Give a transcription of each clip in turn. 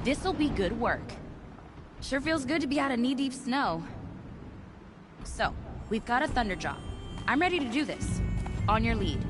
This'll be good work. Sure feels good to be out of knee-deep snow. So, we've got a Thunderdrop. I'm ready to do this. On your lead.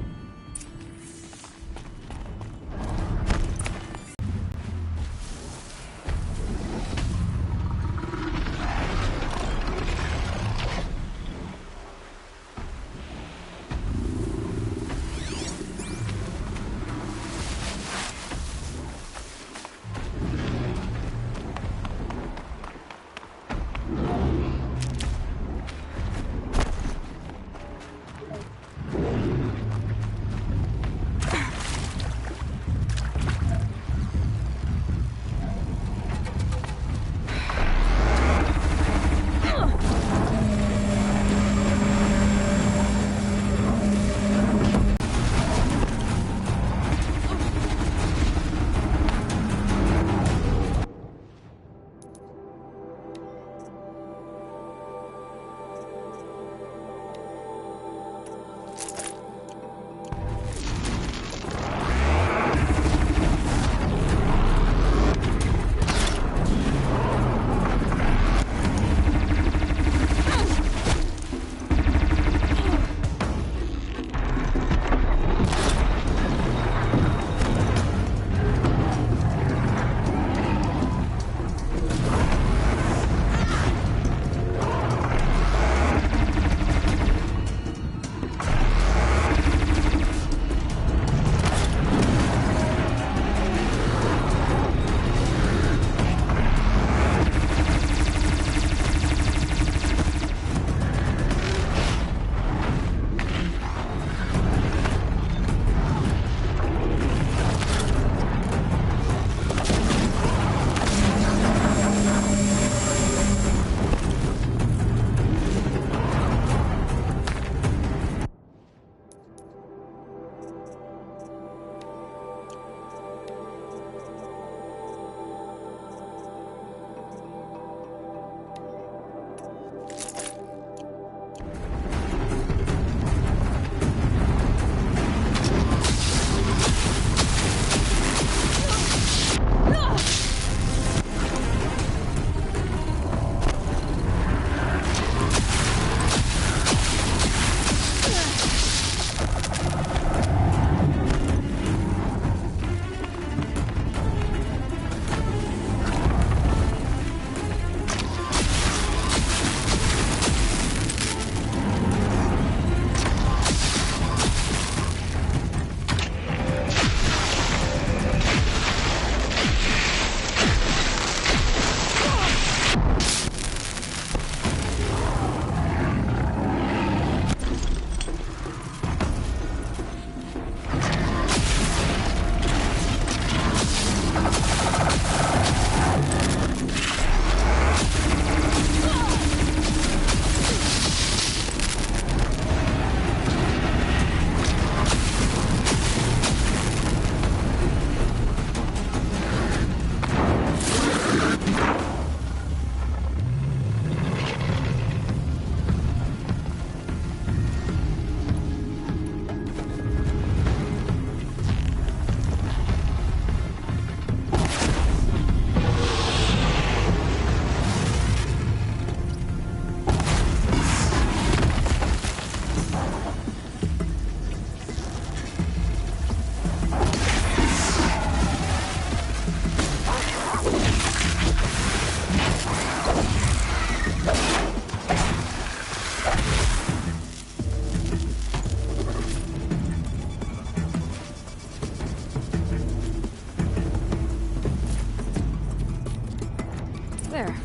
There.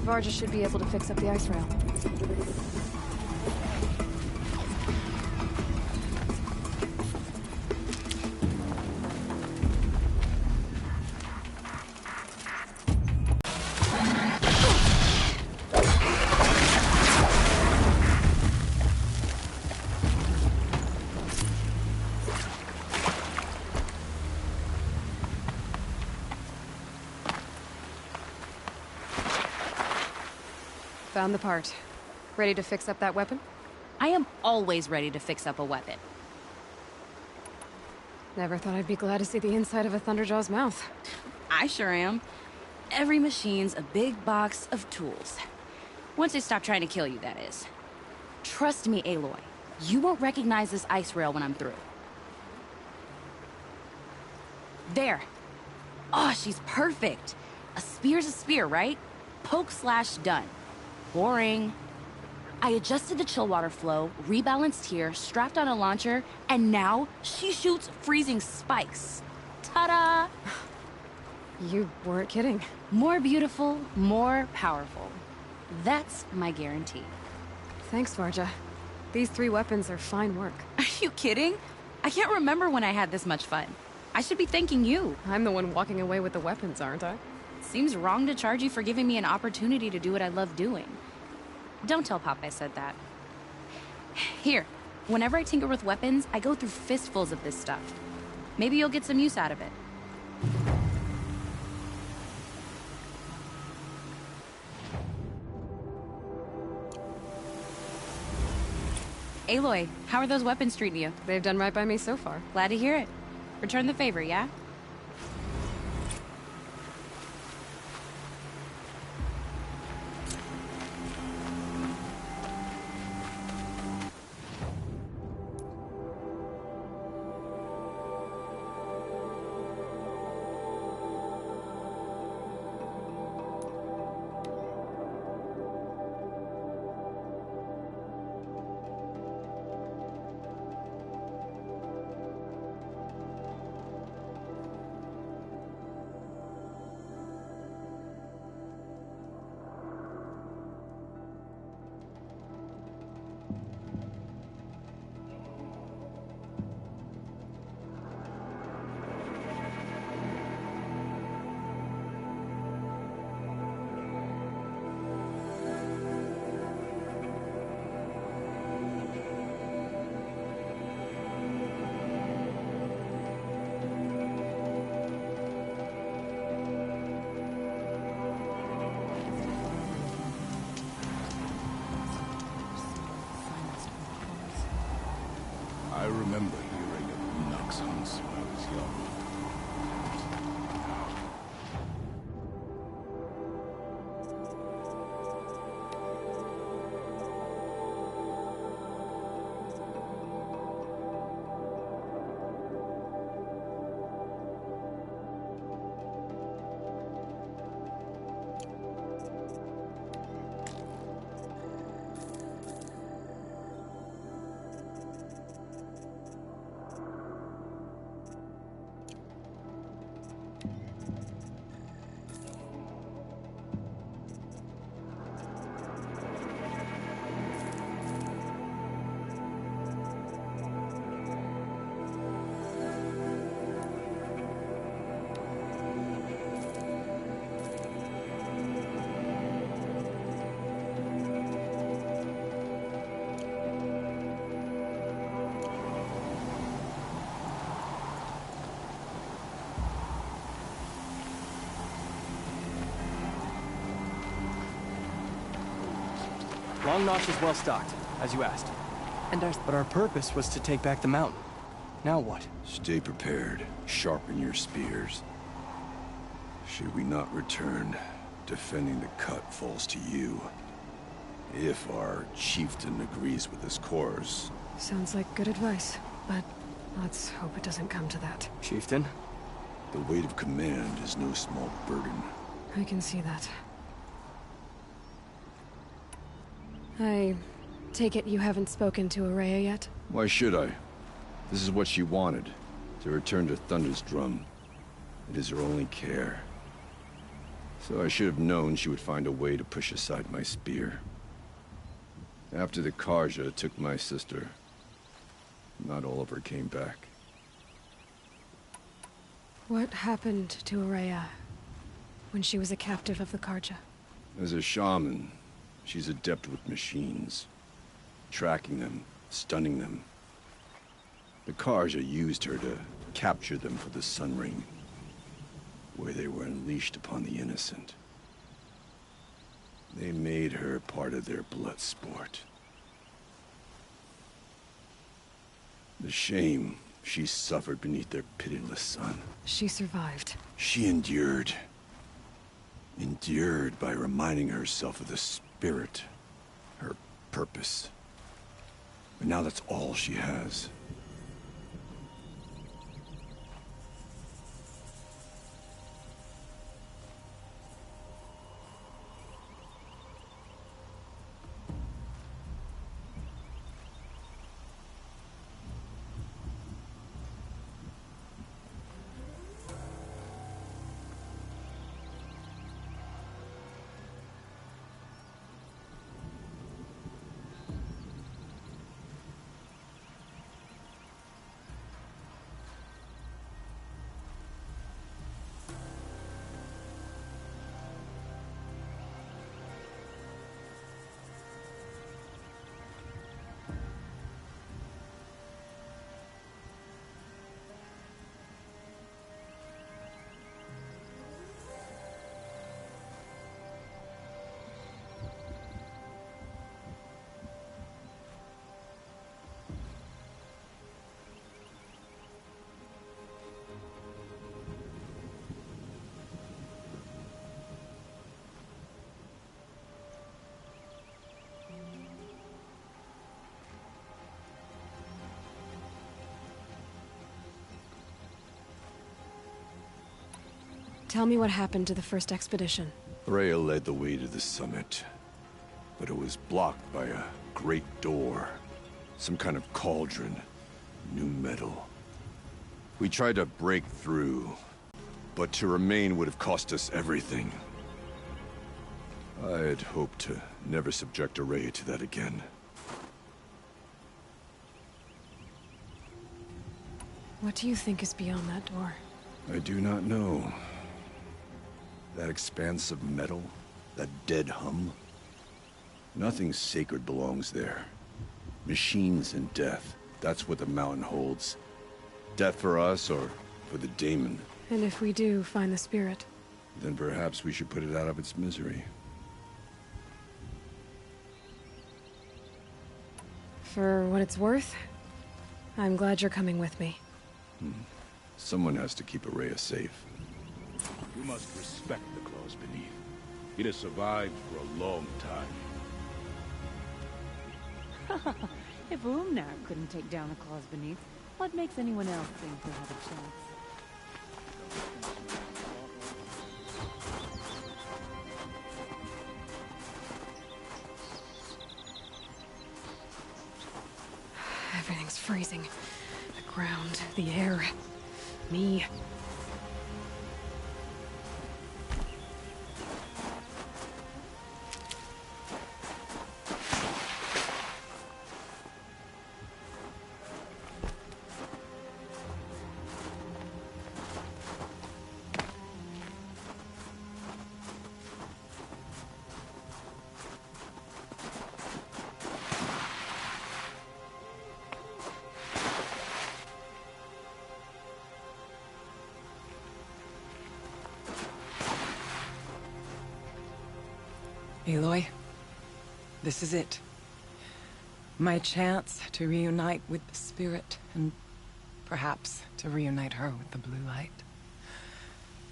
Varga should be able to fix up the ice rail. Found the part. Ready to fix up that weapon? I am always ready to fix up a weapon. Never thought I'd be glad to see the inside of a Thunderjaw's mouth. I sure am. Every machine's a big box of tools. Once they stop trying to kill you, that is. Trust me, Aloy. You won't recognize this ice rail when I'm through. There. Oh, she's perfect. A spear's a spear, right? Poke slash done. Boring. I adjusted the chill water flow, rebalanced here, strapped on a launcher, and now she shoots freezing spikes. Ta-da! You weren't kidding. More beautiful, more powerful. That's my guarantee. Thanks, Varja. These 3 weapons are fine work. Are you kidding? I can't remember when I had this much fun. I should be thanking you. I'm the one walking away with the weapons, aren't I? Seems wrong to charge you for giving me an opportunity to do what I love doing. Don't tell Pop I said that. Here, whenever I tinker with weapons, I go through fistfuls of this stuff. Maybe you'll get some use out of it. Aloy, how are those weapons treating you? They've done right by me so far. Glad to hear it. Return the favor, yeah? I remember hearing of Nox hunts when I was young. Long Notch is well stocked, as you asked. But our purpose was to take back the mountain. Now what? Stay prepared. Sharpen your spears. Should we not return, defending the cut falls to you. If our chieftain agrees with this course. Sounds like good advice, but let's hope it doesn't come to that. Chieftain? The weight of command is no small burden. I can see that. I take it you haven't spoken to Ourea yet? Why should I? This is what she wanted, to return to Thunder's drum. It is her only care. So I should have known she would find a way to push aside my spear. After the Carja took my sister, not all of her came back. What happened to Ourea when she was a captive of the Carja? As a shaman, she's adept with machines. Tracking them, stunning them. The Carja used her to capture them for the Sun Ring, where they were unleashed upon the innocent. They made her part of their blood sport. The shame she suffered beneath their pitiless sun. She survived. She endured. endeared by reminding herself of the spirit, her purpose. But now that's all she has. Tell me what happened to the first expedition. Rhea led the way to the summit, but it was blocked by a great door. Some kind of cauldron. New metal. We tried to break through, but to remain would have cost us everything. I had hoped to never subject Rhea to that again. What do you think is beyond that door? I do not know. That expanse of metal, that dead hum. Nothing sacred belongs there. Machines and death, that's what the mountain holds. Death for us or for the daemon. And if we do find the spirit? Then perhaps we should put it out of its misery. For what it's worth, I'm glad you're coming with me. Someone has to keep Rhea safe. You must respect the claws beneath. It has survived for a long time. If Umnar couldn't take down the claws beneath, what makes anyone else think he'll have a chance? Everything's freezing. The ground, the air, me. Aloy, this is it. My chance to reunite with the spirit, and perhaps to reunite her with the blue light.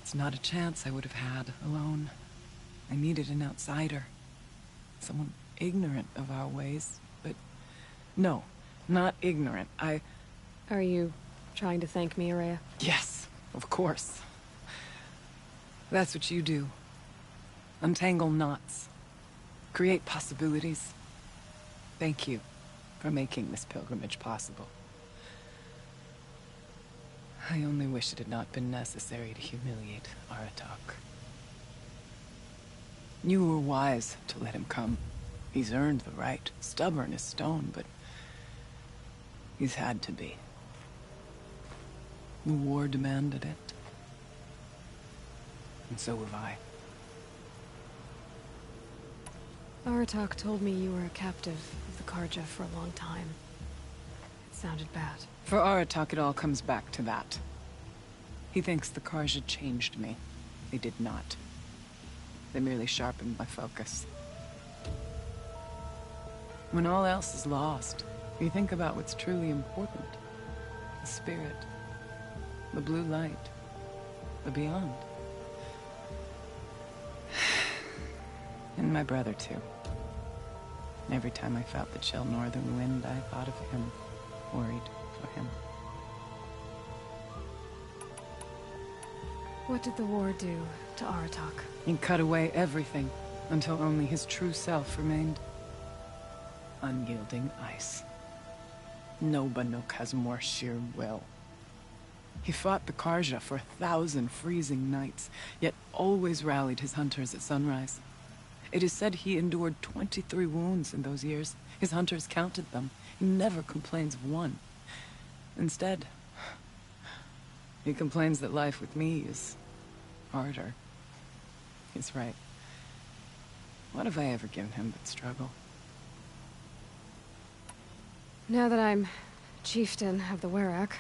It's not a chance I would have had alone. I needed an outsider. Someone ignorant of our ways, but no, not ignorant. Are you trying to thank me, Ourea? Yes, of course. That's what you do. Untangle knots. Create possibilities. Thank you for making this pilgrimage possible. I only wish it had not been necessary to humiliate Aratak. You were wise to let him come. He's earned the right. Stubborn as stone, but he's had to be. The war demanded it. And so have I. Aratak told me you were a captive of the Carja for a long time. It sounded bad. For Aratak, it all comes back to that. He thinks the Carja changed me. They did not. They merely sharpened my focus. When all else is lost, you think about what's truly important. The spirit. The blue light. The beyond. And my brother, too. Every time I felt the chill northern wind, I thought of him, worried for him. What did the war do to Aratak? He cut away everything, until only his true self remained. Unyielding ice. No Banuk has more sheer will. He fought the Karja for 1,000 freezing nights, yet always rallied his hunters at sunrise. It is said he endured 23 wounds in those years. His hunters counted them. He never complains of one. Instead, he complains that life with me is harder. He's right. What have I ever given him but struggle? Now that I'm chieftain of the Werak,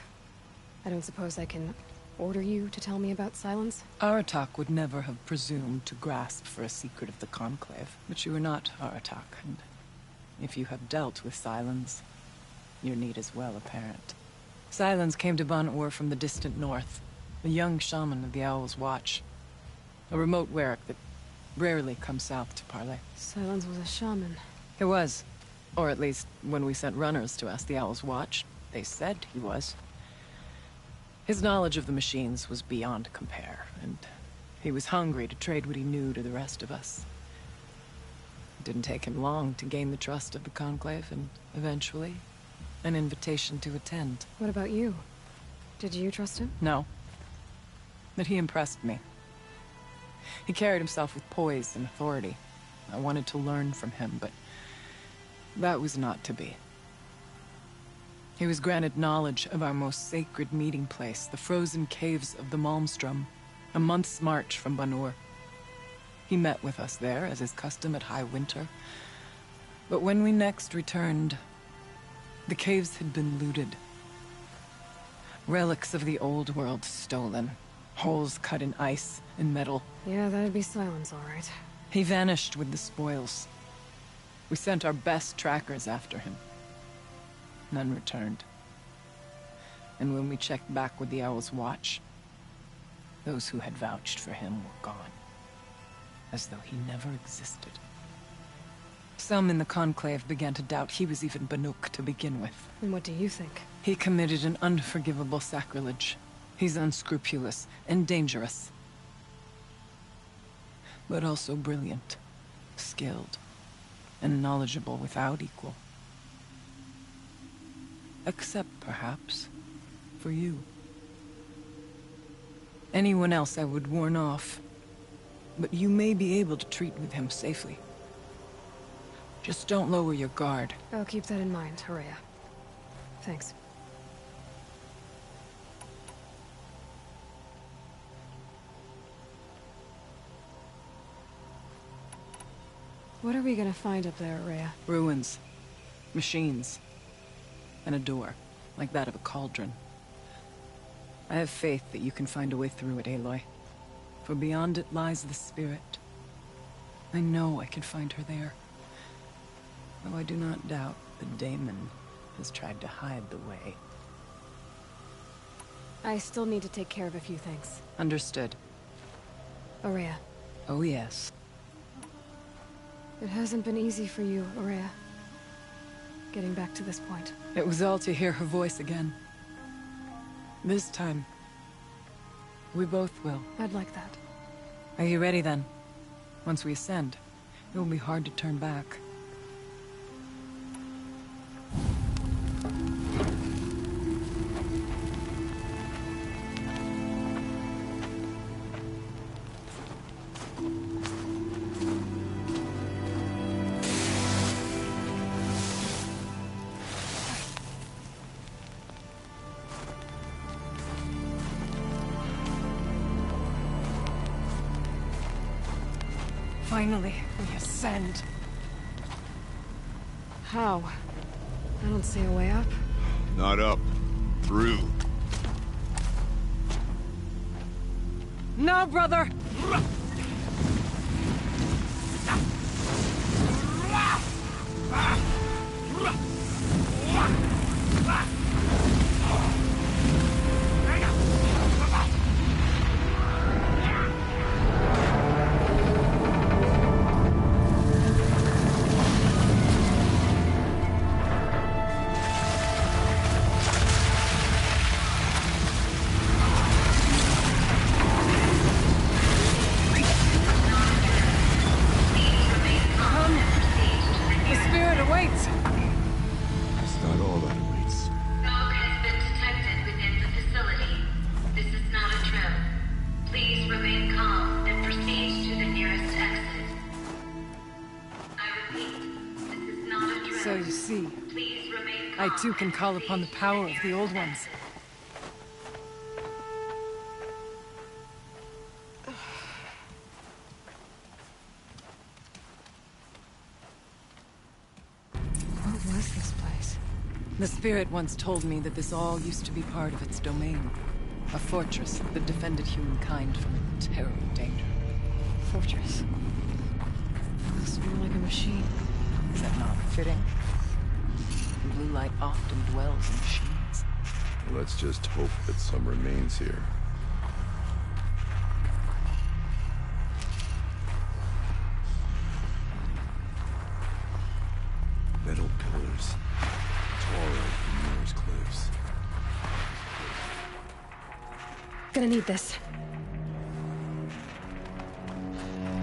I don't suppose I can order you to tell me about Silence? Aratak would never have presumed to grasp for a secret of the Conclave. But you are not Aratak, and if you have dealt with Silence, your need is well apparent. Silence came to Ban-Ur from the distant north, a young shaman of the Owl's Watch. A remote Werak that rarely comes south to parley. Silence was a shaman. He was. Or at least, when we sent runners to ask the Owl's Watch, they said he was. His knowledge of the machines was beyond compare, and he was hungry to trade what he knew to the rest of us. It didn't take him long to gain the trust of the Conclave, and eventually, an invitation to attend. What about you? Did you trust him? No. But he impressed me. He carried himself with poise and authority. I wanted to learn from him, but that was not to be. He was granted knowledge of our most sacred meeting place, the frozen caves of the Malmstrom, a month's march from Ban-Ur. He met with us there, as is custom at High Winter. But when we next returned, the caves had been looted. Relics of the old world stolen. Holes cut in ice and metal. Yeah, that'd be Silence, all right. He vanished with the spoils. We sent our best trackers after him. None returned. And when we checked back with the Owl's Watch, those who had vouched for him were gone. As though he never existed. Some in the Conclave began to doubt he was even Banuk to begin with. And what do you think? He committed an unforgivable sacrilege. He's unscrupulous and dangerous. But also brilliant, skilled, and knowledgeable without equal. Except, perhaps, for you. Anyone else I would warn off. But you may be able to treat with him safely. Just don't lower your guard. I'll keep that in mind, Horea. Thanks. What are we gonna find up there, Horea? Ruins. Machines. And a door, like that of a cauldron. I have faith that you can find a way through it, Aloy. For beyond it lies the spirit. I know I can find her there. Though I do not doubt the Daemon has tried to hide the way. I still need to take care of a few things. Understood. Horea, Oh yes. it hasn't been easy for you, Horea. Getting back to this point. It was all to hear her voice again. This time, we both will. I'd like that. Are you ready then? Once we ascend, it will be hard to turn back. Finally, we ascend. How? I don't see a way up. Not up. Through. No, brother! I too can call upon the power of the Old Ones. What was this place? The Spirit once told me that this all used to be part of its domain. A fortress that defended humankind from a terrible danger. Fortress. Looks more like a machine. Is that not fitting? Blue light often dwells in machines. Let's just hope that some remains here. Metal pillars, taller than Moore's cliffs. Gonna need this.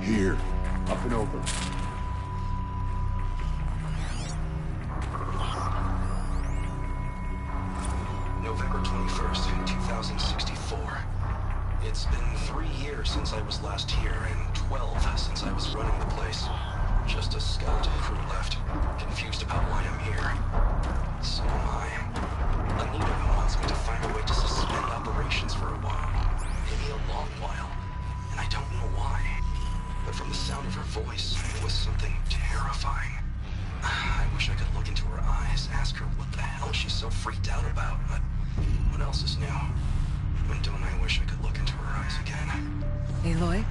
Here, up and over. November 21st, 2064. It's been 3 years since I was last here, and 12 since I was running the place. Just a skeleton crew left, confused about why I'm here. So am I. Anita wants me to find a way to suspend operations for a while. Maybe a long while. And I don't know why. But from the sound of her voice, it was something terrifying. I wish I could look into her eyes, ask her what the hell she's so freaked out about, but what else is new? When don't I wish I could look into her eyes again? Aloy?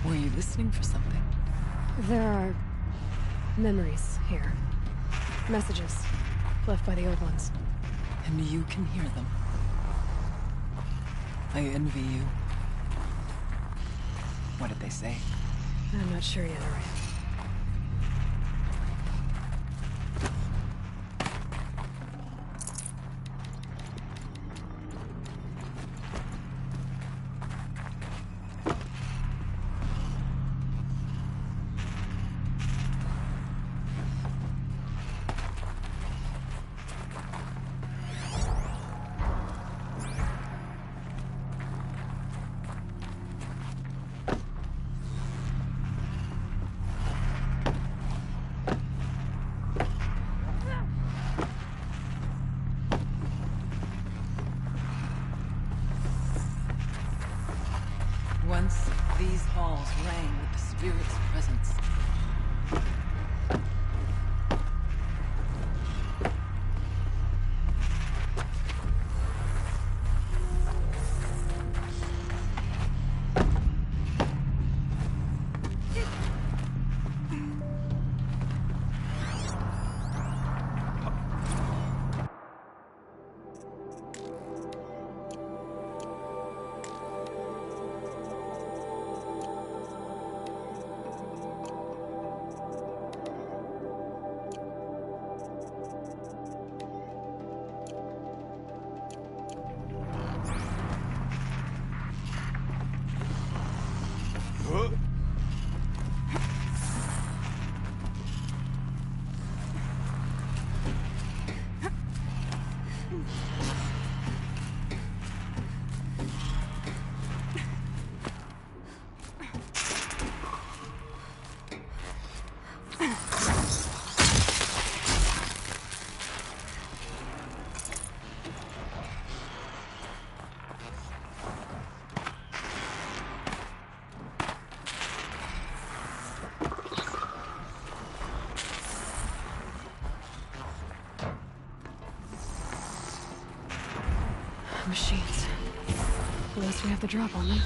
Were you listening for something? There are memories here. Messages left by the Old Ones. And you can hear them. I envy you. What did they say? I'm not sure yet, Araya. Once, these halls rang with the Spirit's presence. Machines. Unless we have the drop on them.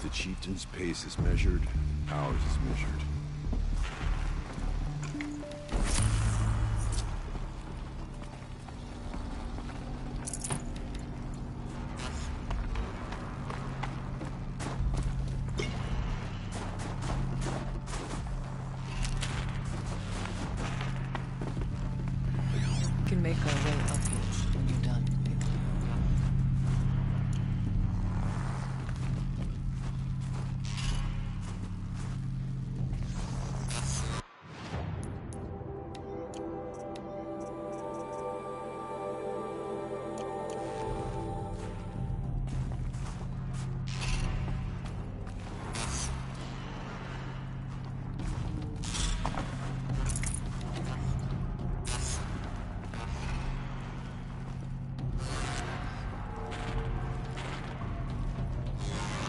the chieftain's pace is measured, ours is measured. We can make our way up here when you're done.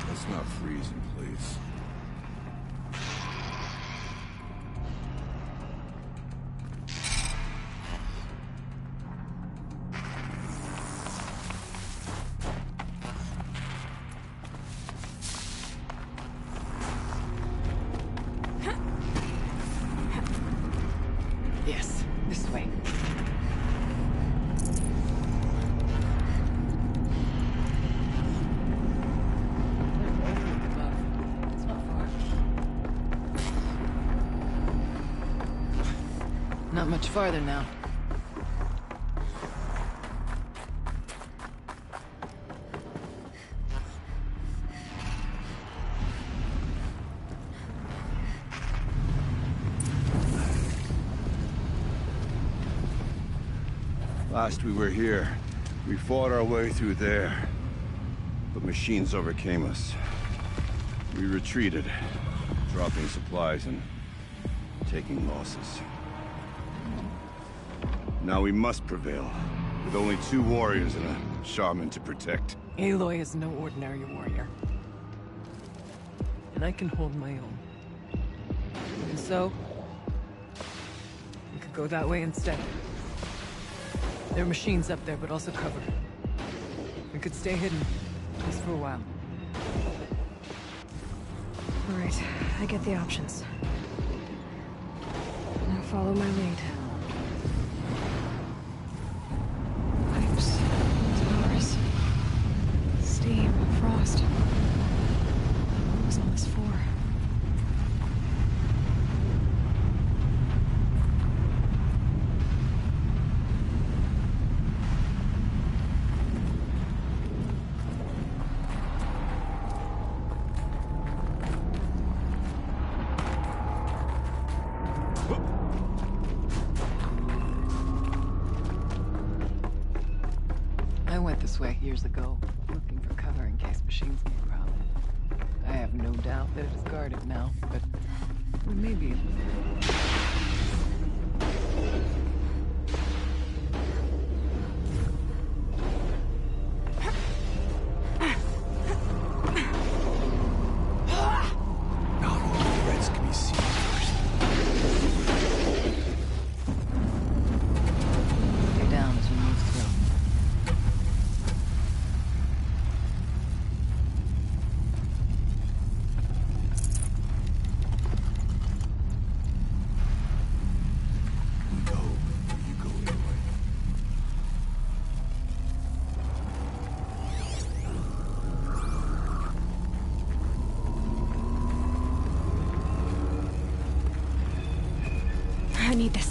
Let's not freeze in place. Yes, this way. It's not far. Not much farther now. Last we were here, we fought our way through there. But machines overcame us. We retreated, dropping supplies and taking losses. Now we must prevail, with only 2 warriors and a shaman to protect. Aloy is no ordinary warrior. And I can hold my own. And so, we could go that way instead. There are machines up there, but also cover. We could stay hidden, just for a while. All right, I get the options. Now follow my lead. Pipes, towers, steam, frost. What was all this for? I went this way years ago, looking for cover in case machines came around. I have no doubt that it is guarded now, but we may be able to. Not all threats can be seen first. Stay down as you move through. Go where you go anyway. I need this.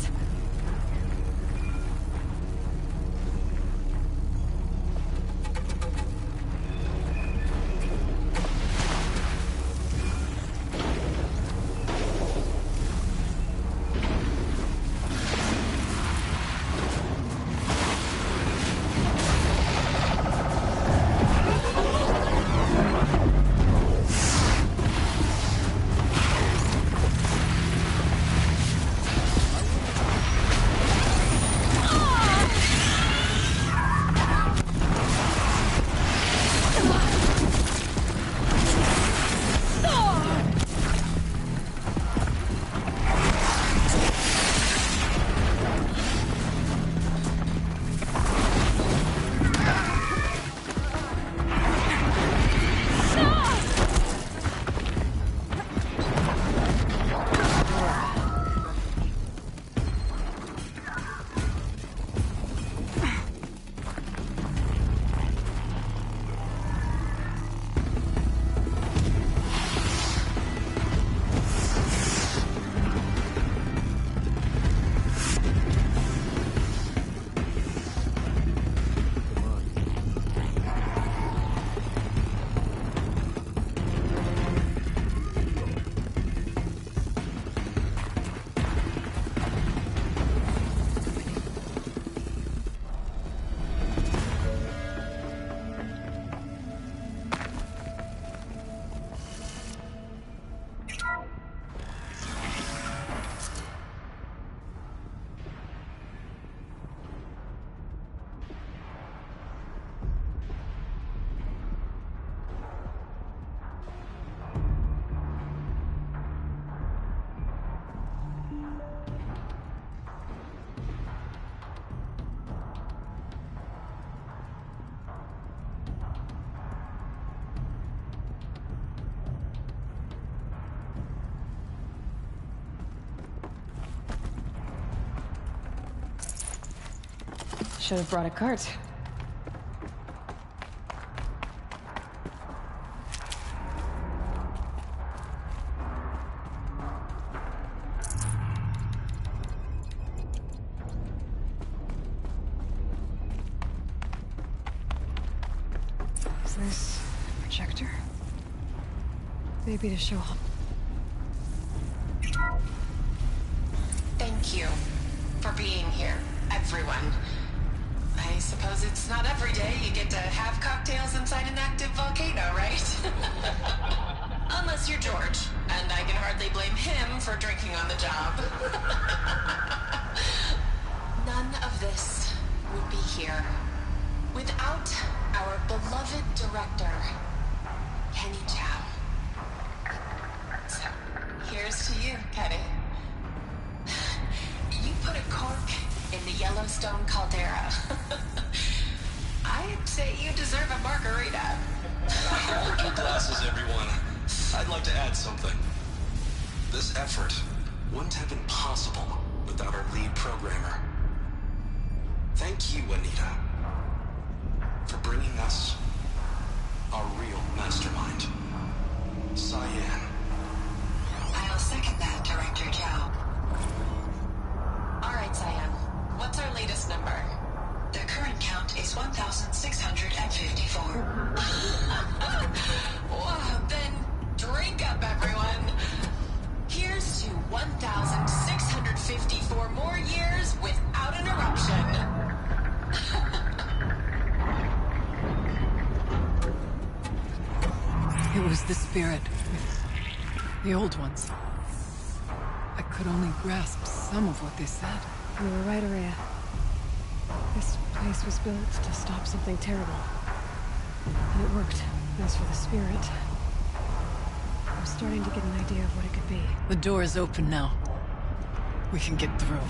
should have brought a cart. Is this a projector? Maybe to show. Thank you for being here, everyone. I suppose it's not every day you get to have cocktails inside an active volcano, right? Unless you're George, and I can hardly blame him for drinking on the job. None of this would be here without our beloved director, Kenny Chow. So, here's to you, Kenny. You put a cork in the Yellowstone caldera. I'd say you deserve a margarita. Hold your glasses, everyone. I'd like to add something. This effort wouldn't have been possible without our lead programmer. Thank you, Anita, for bringing us our real mastermind, Cyan. I'll second that, Director Chow. All right, Cyan. What's our latest number? The current count is 1,654. Wow, then drink up, everyone. Here's to 1,654 more years without interruption. It was the spirit. The old ones. I could only grasp some of what they said. You were right, Araya. This place was built to stop something terrible. And it worked. As for the spirit, I'm starting to get an idea of what it could be. The door is open now. We can get through.